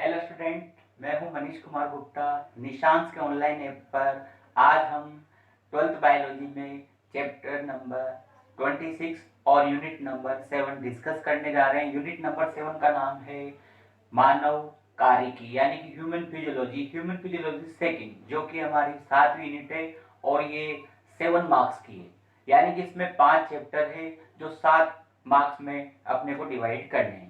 Hello student, मैं हूं Manish Kumar Gupta Nissan's के ऑनलाइन ऐप पर। आज हम 12th बायोलॉजी में चैप्टर नंबर 26 और यूनिट नंबर 7 डिस्कस करने जा रहे हैं। यूनिट नंबर 7 का नाम है मानव कार्यकी यानी कि ह्यूमन फिजियोलॉजी सेकंड, जो कि हमारी 7वीं यूनिट है और ये 7 मार्क्स की है। यानी कि इसमें 5 चैप्टर है जो 7 मार्क्स में अपने को डिवाइड करने हैं।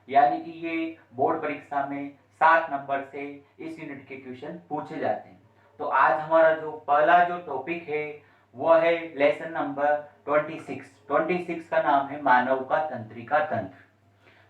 यानी कि ये बोर्ड परीक्षा में 7 नंबर से इस यूनिट के क्वेश्चन पूछे जाते हैं। तो आज हमारा जो पहला जो टॉपिक है वो है लेसन नंबर 26 का नाम है मानव का तंत्रिका तंत्र।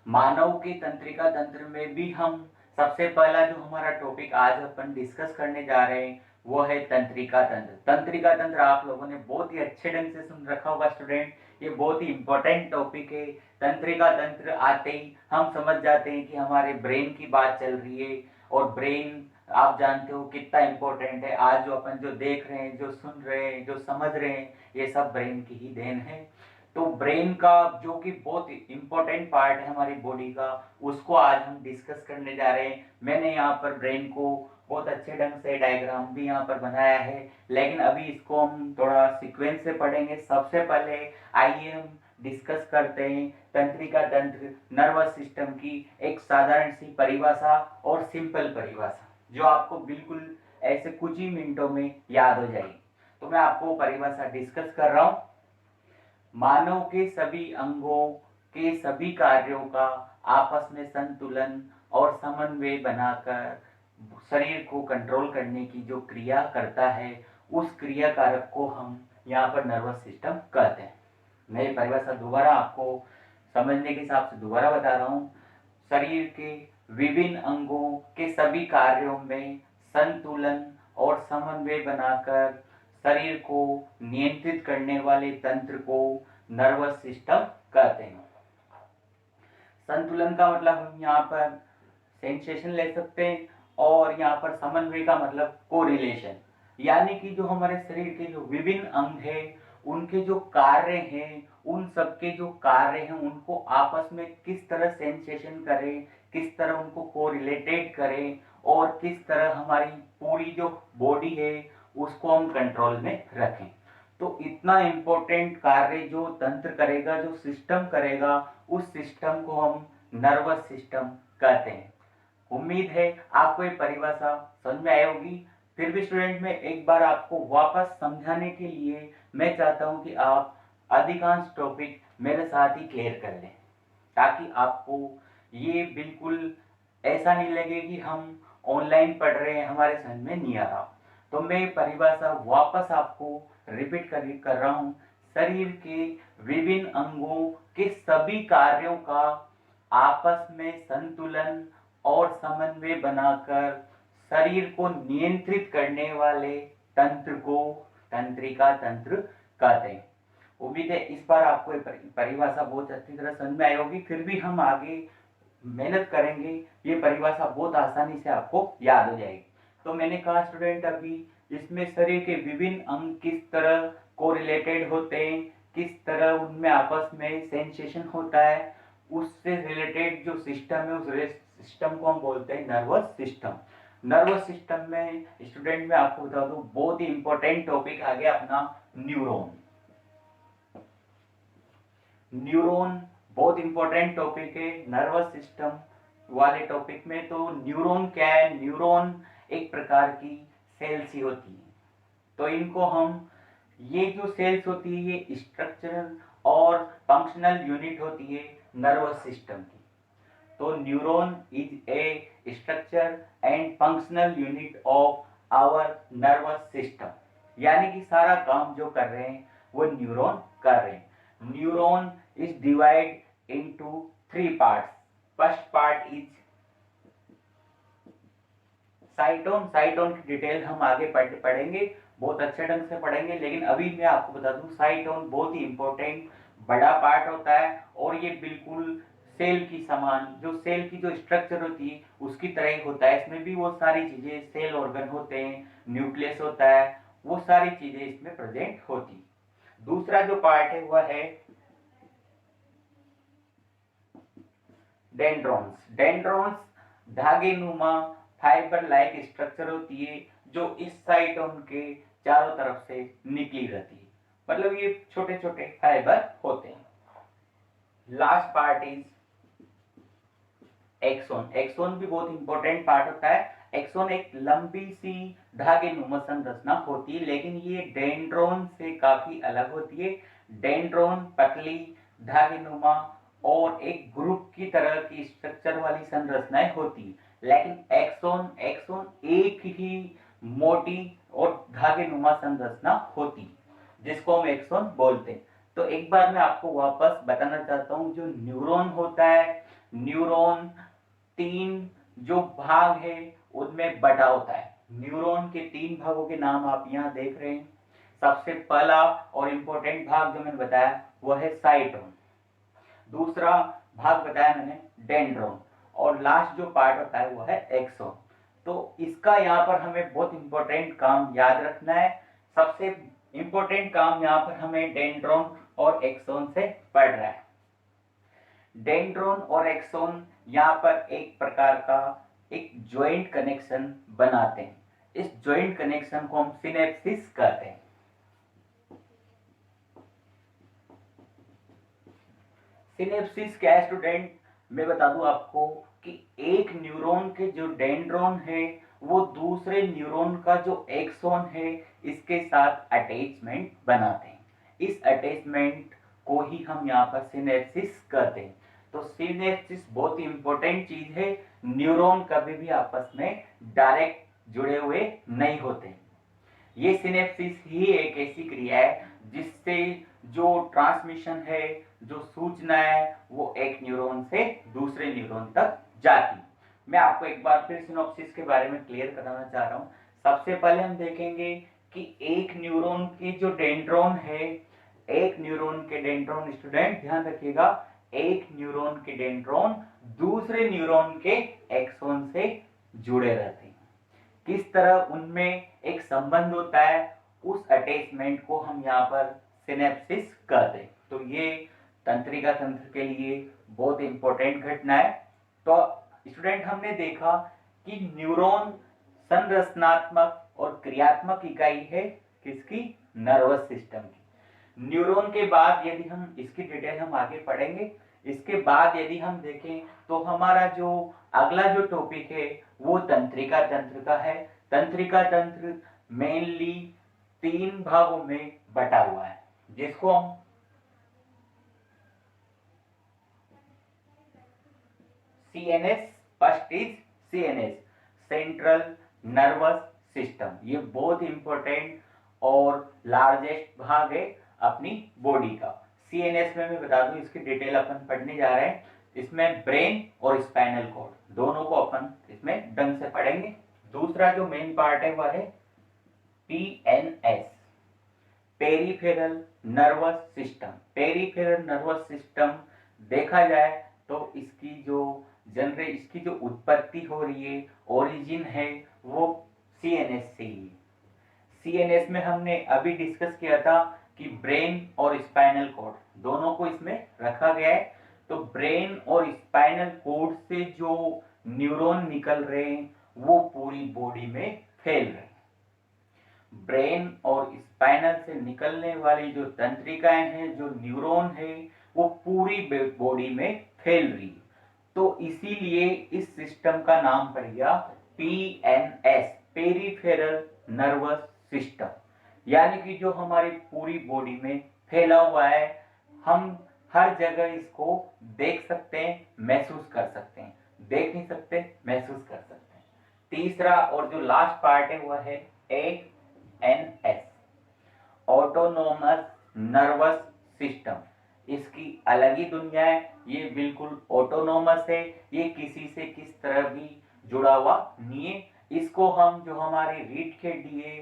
मानव के तंत्रिका तंत्र में भी हम सबसे पहला जो हमारा टॉपिक आज अपन डिस्कस करने जा रहे हैं वो है तंत्रिका तंत्र। तंत्रिका तंत्र आप लोगों ने बहुत ही अच्छे ढंग से सुन रखा होगा स्टूडेंट, ये बहुत ही इंपॉर्टेंट टॉपिक है। तंत्रिका तंत्र आते ही हम समझ जाते हैं कि हमारे ब्रेन की बात चल रही है, और ब्रेन आप जानते हो कितना इंपॉर्टेंट है। आज जो अपन जो देख रहे हैं, जो सुन रहे हैं, जो समझ रहे हैं, ये सब ब्रेन की ही देन है। तो ब्रेन का जो कि बहुत इंपॉर्टेंट पार्ट है हमारी बॉडी का, उसको आज हम डिस्कस करने जा रहे हैं। मैंने यहाँ पर ब्रेन को बहुत अच्छे ढंग से डायग्राम भी यहाँ पर बनाया है, लेकिन अभी इसको हम थोड़ा सीक्वेंस से पढ़ेंगे। सबसे पहले आइए हम डिस्कस करते हैं तंत्रिका तंत्र नर्वस सिस्टम की एक साधारण सी परिभाषा और सिंपल परिभाषा, जो आपको बिल्कुल ऐसे कुछ ही मिनटों में याद हो जाएगी। तो मैं आपको परिभाषा डिस्कस कर रहा हूँ। मानव के सभी अंगों के सभी कार्यों का आपस में संतुलन और समन्वय बनाकर शरीर को कंट्रोल करने की जो क्रिया करता है, उस क्रिया कारक को हम यहाँ पर नर्वस सिस्टम कहते हैं। मैं ये परिभाषा दोबारा आपको समझने के हिसाब से दोबारा बता रहा हूँ। शरीर के विभिन्न अंगों के सभी कार्यों में संतुलन और समन्वय बनाकर शरीर को नियंत्रित करने वाले तंत्र को नर्वस सिस्टम कहते हैं। संतुलन का मतलब हम यहाँ पर सेंसेशन ले सकते हैं, और यहाँ पर समन्वय का मतलब कोरिलेशन, यानी कि जो हमारे शरीर के जो विभिन्न अंग हैं उनके जो कार्य हैं, उन सबके जो कार्य हैं उनको आपस में किस तरह सेंसेशन करें, किस तरह उनको कोरिलेटेड करें, और किस तरह हमारी पूरी जो बॉडी है उसको हम कंट्रोल में रखें। तो इतना इम्पोर्टेंट कार्य जो तंत्र करेगा, जो सिस्टम करेगा, उस सिस्टम को हम नर्वस सिस्टम कहते हैं। उम्मीद है आपको ये परिभाषा समझ में आई होगी। फिर भी स्टूडेंट में एक बार आपको वापस समझाने के लिए मैं चाहता हूं कि आप अधिकांश टॉपिक मेरे साथ ही क्लियर कर लें, ताकि आपको ये बिल्कुल ऐसा नहीं लगे कि हम ऑनलाइन पढ़ रहे हैं, हमारे समझ में नहीं आ रहा। तो मैं परिभाषा वापस आपको रिपीट कर रहा हूं। शरीर के विभिन्न अंगों के सभी कार्यों का आपस में संतुलन और समन्वय बनाकर शरीर को नियंत्रित करने वाले तंत्र को तंत्रिका तंत्र कहते हैं। उम्मीद है इस बार आपको परिभाषा बहुत अच्छी तरह समझ में आई होगी। फिर भी हम आगे मेहनत करेंगे, ये परिभाषा बहुत आसानी से आपको याद हो जाएगी। तो मैंने कहा स्टूडेंट, अभी इसमें शरीर के विभिन्न अंग किस तरह कोरिलेटेड होते हैं, किस तरह उनमें आपस में सेंसेशन होता है, उससे रिलेटेड जो सिस्टम है उस सिस्टम को हम बोलते हैं नर्वस सिस्टम। नर्वस सिस्टम में स्टूडेंट में आपको बता दूं बहुत ही इंपॉर्टेंट टॉपिक आ गया अपना न्यूरॉन। न्यूरॉन बहुत इंपॉर्टेंट टॉपिक है नर्वस सिस्टम वाले टॉपिक में। तो न्यूरॉन क्या है? न्यूरॉन एक प्रकार की सेल्स ही होती है। तो इनको हम, ये जो सेल्स होती है ये स्ट्रक्चरल और फंक्शनल यूनिट होती है नर्वस सिस्टम की। तो neuron is a structure and functional unit of our nervous system, यानी कि सारा काम जो कर रहे हैं वो न्यूरॉन कर रहे हैं। Neuron is divide into 3 parts. First part is साइटोन। साइटोन की डिटेल हम आगे पढ़ेंगे, बहुत अच्छे ढंग से पढ़ेंगे, लेकिन अभी मैं आपको बता दूं साइटोन बहुत ही इंपॉर्टेंट बड़ा पार्ट होता है, और ये बिल्कुल सेल की समान, जो सेल की जो स्ट्रक्चर होती है उसकी तरह ही होता है। इसमें भी वो सारी चीजें, सेल ऑर्गन होते हैं, न्यूक्लियस होता है, वो सारी चीजें इसमें प्रेजेंट होती। दूसरा जो पार्ट है वह है डेंड्रॉन्स। डेंड्रॉन्स धागे नुमा फाइबर लाइक स्ट्रक्चर होती है जो इस साइटोन के चारों तरफ से निकली रहती है, मतलब ये छोटे छोटे फाइबर होते हैं। Last part is axon. Axon भी बहुत इंपॉर्टेंट पार्ट होता है। एक्सोन एक लंबी सी धागे नुमा संरचना होती है, लेकिन ये डेंड्रोन से काफी अलग होती है। डेंड्रोन पतली धागे नुमा और एक ग्रुप की तरह की स्ट्रक्चर वाली संरचनाएं होती है, लेकिन एक्सोन एक्सोन एक ही मोटी और धागे नुमा संरचना होती है, जिसको हम एक्सोन बोलते हैं। तो एक बार मैं आपको वापस बताना चाहता हूं, जो न्यूरॉन होता है, न्यूरॉन तीन जो भाग है उनमें बटा होता है। न्यूरॉन के तीन भागों के नाम आप यहाँ देख रहे हैं। सबसे पहला और इंपॉर्टेंट भाग जो मैंने बताया वह है साइटोन, दूसरा भाग बताया मैंने डेंड्रोन, और लास्ट जो पार्ट होता है वो है एक्सोन। तो इसका यहाँ पर हमें बहुत इंपॉर्टेंट काम याद रखना है। सबसे इंपॉर्टेंट काम यहाँ पर हमें डेंड्रोन और एक्सोन से पड़ रहा है। डेंड्रोन और एक्सोन यहाँ पर एक प्रकार का एक ज्वाइंट कनेक्शन बनाते हैं। इस ज्वाइंट कनेक्शन को हम सिनेप्सिस कहते हैं। सिनेप्सिस क्या है स्टूडेंट, मैं बता दूं आपको कि एक न्यूरॉन के जो डेंड्रोन है वो दूसरे न्यूरॉन का जो एक्सोन है इसके साथ अटैचमेंट बनाते हैं। इस अटैचमेंट को ही हम यहाँ पर सिनेप्सिस कहते हैं। तो सिनेप्सिस बहुत ही इंपॉर्टेंट चीज है। न्यूरॉन कभी भी आपस में डायरेक्ट जुड़े हुए नहीं होते। ये सिनेप्सिस ही एक ऐसी क्रिया है जिससे जो ट्रांसमिशन है, जो सूचना है, वो एक न्यूरॉन से दूसरे न्यूरॉन तक जाती। मैं आपको एक बार फिर सिनॉप्सिस के बारे में क्लियर कराना चाह रहा हूं। सबसे पहले हम देखेंगे कि एक न्यूरॉन की जो डेंड्रोन है, एक न्यूरॉन के डेंड्रोन, स्टूडेंट ध्यान रखिएगा, एक न्यूरॉन के डेंड्रोन दूसरे न्यूरॉन के एक्सोन से जुड़े रहते हैं। किस तरह उनमें एक संबंध होता है, उस अटैचमेंट को हम यहाँ पर सिनेप्सिस कहते हैं। तो ये तंत्रिका तंत्र के लिए बहुत इंपॉर्टेंट घटना है। तो स्टूडेंट हमने देखा कि न्यूरॉन संरचनात्मक और क्रियात्मक इकाई है किसकी, नर्वस सिस्टम की। न्यूरॉन के बाद यदि हम इसकी डिटेल हम आगे पढ़ेंगे, इसके बाद यदि हम देखें तो हमारा जो अगला जो टॉपिक है वो तंत्रिका तंत्र का है। तंत्रिका तंत्र मेनली तीन भागों में बटा हुआ है, जिसको हम CNS, first is CNS, central nervous system. ये बहुत इंपॉर्टेंट और लार्जेस्ट भाग है अपनी बॉडी का। सीएनएस में मैं बता दूं, इसकी डिटेल अपन पढ़ने जा रहे हैं। इसमें ब्रेन और स्पाइनल कॉर्ड दोनों को अपन इसमें ढंग से पढ़ेंगे। दूसरा जो मेन पार्ट है वह है PNS, peripheral nervous system. Peripheral nervous system देखा जाए तो इसकी जो उत्पत्ति हो रही है, ओरिजिन है, वो सीएनएस से ही। सीएनएस में हमने अभी डिस्कस किया था कि ब्रेन और स्पाइनल कॉर्ड दोनों को इसमें रखा गया है। तो ब्रेन और स्पाइनल कॉर्ड से जो न्यूरॉन निकल रहे हैं वो पूरी बॉडी में फैल रहे हैं। ब्रेन और स्पाइनल से निकलने वाली जो तंत्रिकाएं हैं, जो न्यूरॉन है, वो पूरी बॉडी में फैल रही है। तो इसीलिए इस सिस्टम का पड़ गया पीएनएस, पेरिफेरल नर्वस सिस्टम। यानी कि जो हमारी पूरी बॉडी में फैला हुआ है, हम हर जगह इसको देख सकते हैं, महसूस कर सकते हैं। देख नहीं सकते, महसूस कर सकते हैं। तीसरा और जो लास्ट पार्ट है वह है एएनएस, ऑटोनोमस नर्वस सिस्टम। इसकी अलग ही दुनिया है, ये बिल्कुल ऑटोनोमस है, ये किसी से किस तरह भी जुड़ा हुआ नहीं है। इसको हम जो हमारी रीढ़ की हड्डी है,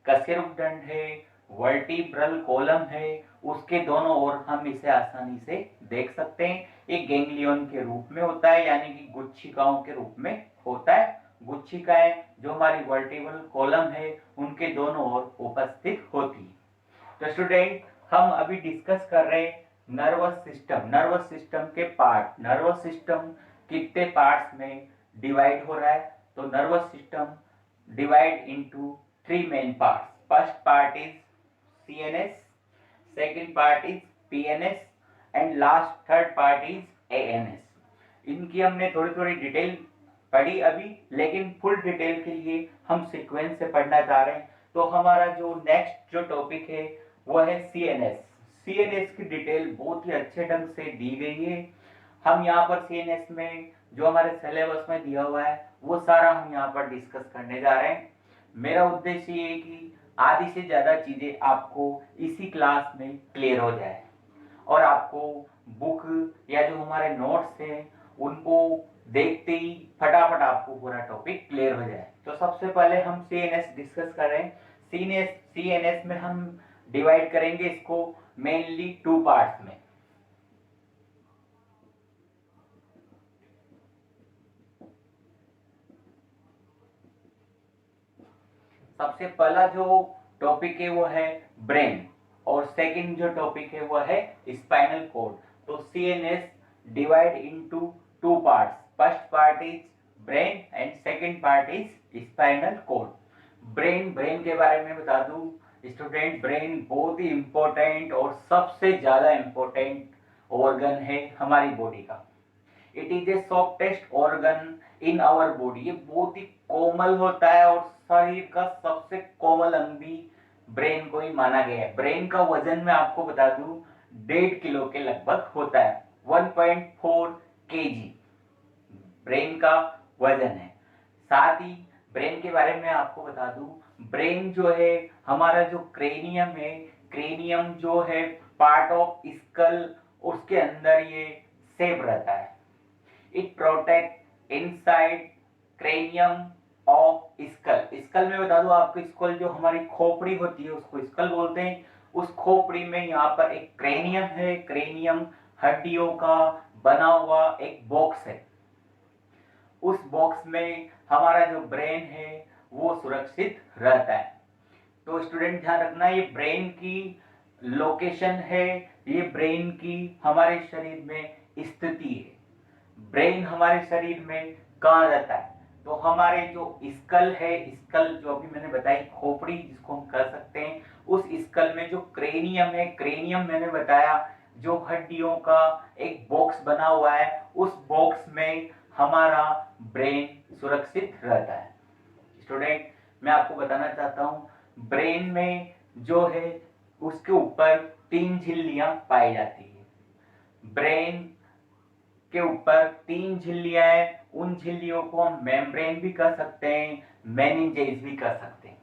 कशेरुकदंड है, वर्टिब्रल कॉलम है, उसके दोनों ओर हम इसे आसानी से देख सकते हैं। ये गैंग्लियन के रूप में होता है, यानी कि गुच्छिकाओं के रूप में होता है। गुच्छिकाएं जो हमारी वर्टिब्रल कॉलम है उनके दोनों ओर उपस्थित होती है। तो स्टूडेंट हम अभी डिस्कस कर रहे हैं नर्वस सिस्टम। नर्वस सिस्टम के पार्ट, नर्वस सिस्टम कितने पार्ट्स में डिवाइड हो रहा है। तो nervous system divide into three main parts. First part is CNS, second part is PNS and last third part is ANS। इनकी हमने थोड़ी थोड़ी डिटेल पढ़ी अभी, लेकिन फुल डिटेल के लिए हम सीक्वेंस से पढ़ना चाह रहे हैं। तो हमारा जो नेक्स्ट जो टॉपिक है वो है CNS। CNS की डिटेल बहुत ही अच्छे ढंग से दी गई है। हम यहाँ पर CNS में जो हमारे सिलेबस में दिया हुआ है वो सारा हम यहाँ पर डिस्कस करने जा रहे हैं। मेरा उद्देश्य ये है कि आधी से ज्यादा चीजें आपको इसी क्लास में क्लियर हो जाए और आपको बुक या जो हमारे नोट्स हैं उनको देखते ही फटाफट आपको पूरा टॉपिक क्लियर हो जाए। तो सबसे पहले हम CNS डिस्कस कर रहे हैं। CNS में हम डिवाइड करेंगे इसको मेनली टू पार्ट्स में। सबसे पहला जो टॉपिक है वो है ब्रेन और सेकंड जो टॉपिक है वो है स्पाइनल कॉर्ड। तो CNS divide into two parts. First part is brain and second part is spinal cord. Brain के बारे में बता दूं स्टूडेंट, ब्रेन बहुत ही इंपॉर्टेंट और सबसे ज्यादा इंपॉर्टेंट ऑर्गन है हमारी बॉडी का। It is a softest organ in our body. ये बहुत ही कोमल होता है और शरीर का सबसे कोमल अंग भी ब्रेन को ही माना गया है। ब्रेन का वजन मैं आपको बता दूं 1.5 किलो के लगभग होता है। 1.4 kg ब्रेन का वजन है। साथ ही ब्रेन के बारे में आपको बता दूं, ब्रेन जो है हमारा जो क्रेनियम है, क्रेनियम जो है पार्ट ऑफ स्कल, उसके अंदर ये सेव रहता है। It protect inside cranium of skull. Skull में बता दो आपको, स्कल जो हमारी खोपड़ी होती है उसको स्कल बोलते हैं। उस खोपड़ी में यहाँ पर एक क्रेनियम है। क्रेनियम हड्डियों का बना हुआ एक बॉक्स है। उस बॉक्स में हमारा जो ब्रेन है वो सुरक्षित रहता है। तो स्टूडेंट ध्यान रखना, ये ब्रेन की लोकेशन है, ये ब्रेन की हमारे शरीर में स्थिति है। ब्रेन हमारे शरीर में कहाँ रहता है? तो हमारे जो स्कल है, स्कल जो अभी मैंने बताई खोपड़ी जिसको हम कह सकते हैं, उस स्कल में जो क्रेनियम है, क्रेनियम मैंने बताया जो हड्डियों का एक बॉक्स बना हुआ है, उस बॉक्स में हमारा ब्रेन सुरक्षित रहता है। स्टूडेंट मैं आपको बताना चाहता हूं, ब्रेन में जो है उसके ऊपर 3 झिल्लियां पाई जाती है। ब्रेन के ऊपर 3 झिल्लियां हैं। उन झिल्लियों को हम मेम्ब्रेन भी कह सकते हैं, मेनिंजेस भी कह सकते हैं।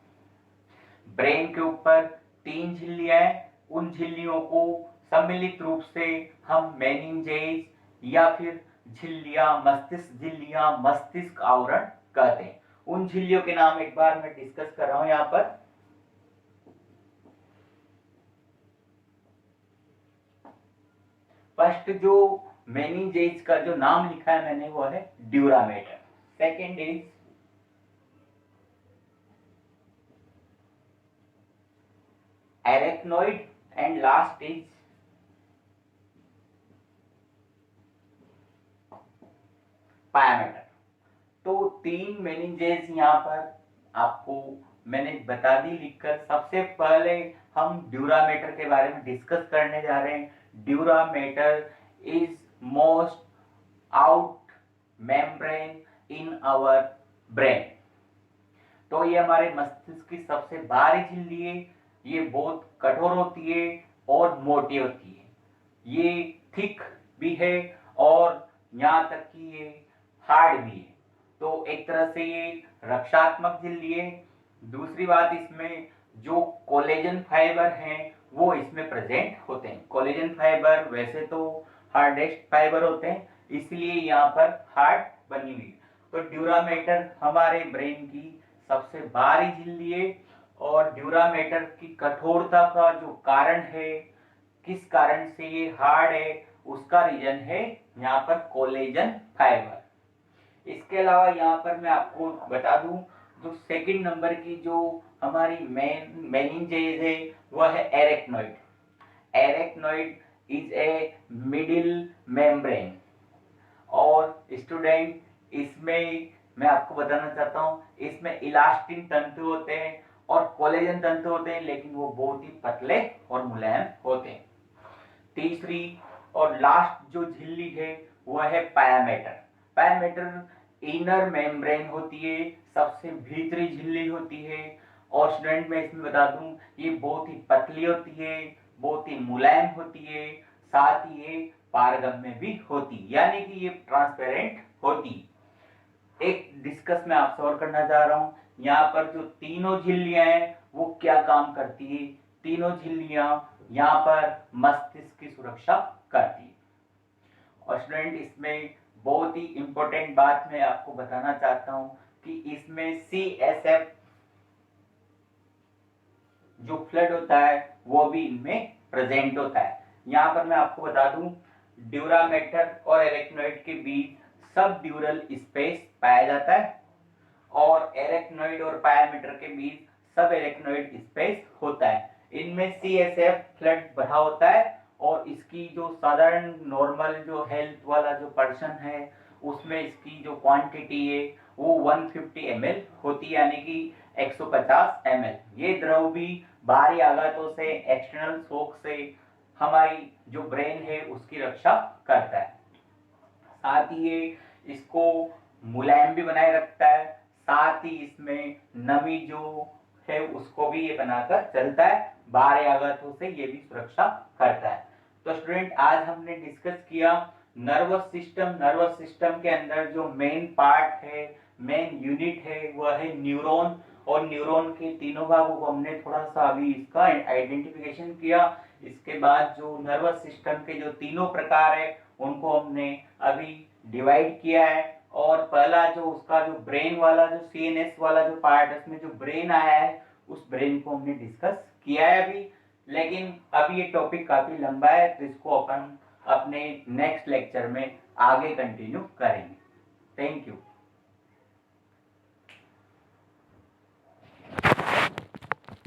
ब्रेन के ऊपर 3 झिल्लियां हैं। उन झिल्लियों को सम्मिलित रूप से हम मेनिंजेस या फिर झिल्लियां, मस्तिष्क आवरण कहते हैं। उन झिल्लियों के नाम एक बार मैं डिस्कस कर रहा हूं यहां पर। फर्स्ट जो मेनिंजेस का जो नाम लिखा है मैंने वो है dura mater. Second is arachnoid and last is pia mater. तो 3 मेनिंजेस यहाँ पर आपको मैंने बता दी लिखकर। सबसे पहले हम ड्यूरामेटर के बारे में डिस्कस करने जा रहे हैं। Dura mater is most out membrane in our brain. तो ये हमारे मस्तिष्क की सबसे बाहरी झिल्ली है। ये बहुत कठोर होती है और मोटी होती है। ये थिक भी है और यहाँ तक कि ये हार्ड भी है। तो एक तरह से ये रक्षात्मक झिल्ली है। दूसरी बात, इसमें जो कोलेजन फाइबर हैं वो इसमें प्रेजेंट होते हैं। कोलेजन फाइबर वैसे तो हार्डेस्ट फाइबर होते हैं, इसलिए यहाँ पर हार्ड बनी हुई है। तो ड्यूरामेटर हमारे ब्रेन की सबसे बाहरी झिल्ली है। और ड्यूरामेटर की कठोरता का जो कारण है, किस कारण से ये हार्ड है, उसका रीजन है यहाँ पर कोलेजन फाइबर। इसके अलावा यहाँ पर मैं आपको बता दूं, जो सेकंड नंबर की जो हमारी मेनिंजेस है वह है arachnoid. Arachnoid is a middle membrane. और स्टूडेंट इसमें मैं आपको बताना चाहता हूँ, इसमें इलास्टिन तंतु होते हैं और कोलेजन तंतु होते हैं, लेकिन वो बहुत ही पतले और मुलायम होते हैं। तीसरी और लास्ट जो झिल्ली है वह है पायामेटर। पायामेटर इनर मेम्ब्रेन होती है, सबसे भीतरी झिल्ली होती है। और स्टूडेंट मैं इसमें बता दूं, ये बहुत ही पतली होती है, बहुत ही मुलायम होती है, साथ ही ये पारगम्य भी होती, यानी कि ये ट्रांसपेरेंट होती। एक डिस्कस मैं आपसे और करना चाह रहा हूं, यहाँ पर जो तीनों झिल्लियां हैं वो क्या काम करती है। तीनों झिल्लियां यहाँ पर मस्तिष्क की सुरक्षा करती है। और स्टूडेंट इसमें बहुत ही इंपॉर्टेंट बात मैं आपको बताना चाहता हूं कि इसमें CSF जो फ्लड होता है वो भी इनमें प्रेजेंट होता है। यहाँ पर मैं आपको बता दूं, ड्यूरामेटर और एरेक्नोइड के बीच सब ड्यूरल स्पेस पाया जाता है और एरेक्नोइड और पायामीटर के बीच सब एरेक्नोइड स्पेस होता है। इनमें CSF फ्लड बढ़ा होता है और इसकी जो साधारण नॉर्मल जो हेल्थ वाला जो पर्सन है उसमें इसकी जो क्वांटिटी है वो 150 ml होती है, यानी कि 150 ml। ये द्रव भी बाहरी आघातों से, एक्सटर्नल शॉक से हमारी जो ब्रेन है उसकी रक्षा करता है। साथ ही ये इसको मुलायम भी बनाए रखता है, साथ ही इसमें नमी जो है उसको भी ये बनाकर चलता है, बाहरी आघातों से ये भी सुरक्षा करता है। तो स्टूडेंट आज हमने डिस्कस किया नर्वस सिस्टम। नर्वस सिस्टम के अंदर जो मेन पार्ट है, मेन यूनिट है वह है न्यूरॉन, और न्यूरॉन के तीनों भागों को हमने थोड़ा सा अभी इसका आइडेंटिफिकेशन किया। इसके बाद जो नर्वस सिस्टम के जो तीनों प्रकार है उनको हमने अभी डिवाइड किया है। और पहला जो उसका जो ब्रेन वाला जो CNS वाला जो पार्ट है उसमें जो ब्रेन आया है उस ब्रेन को हमने डिस्कस किया है अभी, लेकिन अभी ये टॉपिक काफी लंबा है तो इसको अपन अपने नेक्स्ट लेक्चर में आगे कंटिन्यू करेंगे। Thank you.